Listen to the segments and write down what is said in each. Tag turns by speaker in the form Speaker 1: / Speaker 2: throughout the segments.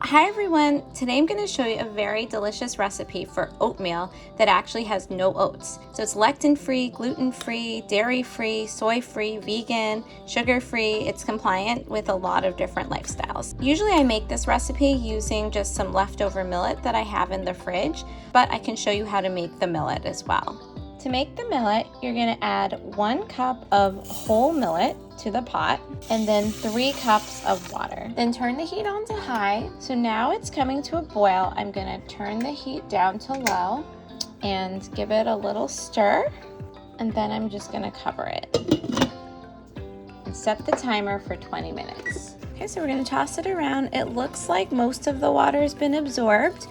Speaker 1: Hi everyone, today I'm going to show you a very delicious recipe for oatmeal that actually has no oats. So it's lectin free, gluten free, dairy free, soy free, vegan, sugar free. It's compliant with a lot of different lifestyles. Usually I make this recipe using just some leftover millet that I have in the fridge, but I can show you how to make the millet as well. To make the millet, you're going to add 1 cup of whole millet to the pot and then 3 cups of water. Then turn the heat on to high. So now it's coming to a boil. I'm going to turn the heat down to low and give it a little stir, and then I'm just going to cover it and set the timer for 20 minutes. Okay, so we're going to toss it around. It looks like most of the water has been absorbed.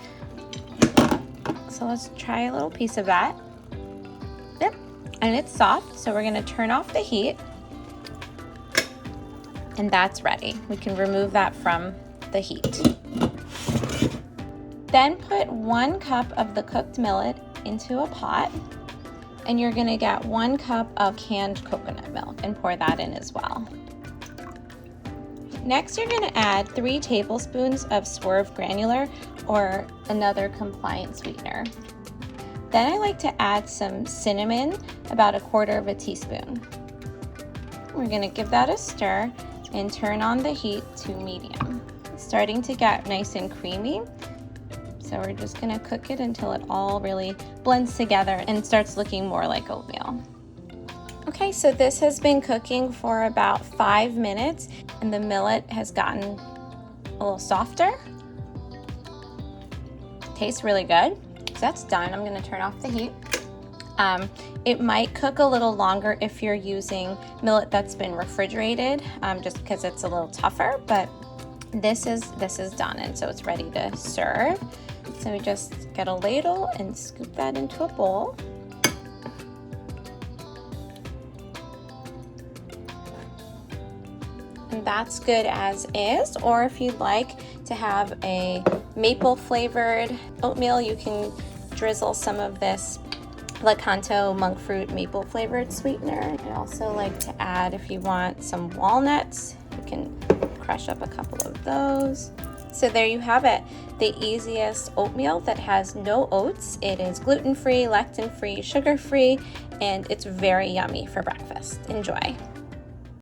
Speaker 1: So let's try a little piece of that. Yep, and it's soft, so we're going to turn off the heat. And that's ready. We can remove that from the heat. Then put 1 cup of the cooked millet into a pot, and you're gonna get 1 cup of canned coconut milk and pour that in as well. Next, you're gonna add 3 tablespoons of Swerve Granular or another compliant sweetener. Then I like to add some cinnamon, about 1/4 teaspoon. We're gonna give that a stir and turn on the heat to medium. It's starting to get nice and creamy, so we're just gonna cook it until it all really blends together and starts looking more like oatmeal. Okay, so this has been cooking for about 5 minutes and the millet has gotten a little softer. Tastes really good. So that's done. I'm gonna turn off the heat. It might cook a little longer if you're using millet that's been refrigerated, just because it's a little tougher, but this is done, and so it's ready to serve. So we just get a ladle and scoop that into a bowl. And that's good as is, or if you'd like to have a maple flavored oatmeal, you can drizzle some of this Lakanto monk fruit maple flavored sweetener. I also like to add, if you want, some walnuts. You can crush up a couple of those. So there you have it, the easiest oatmeal that has no oats. It is gluten free, lectin free, sugar free, and it's very yummy for breakfast. Enjoy.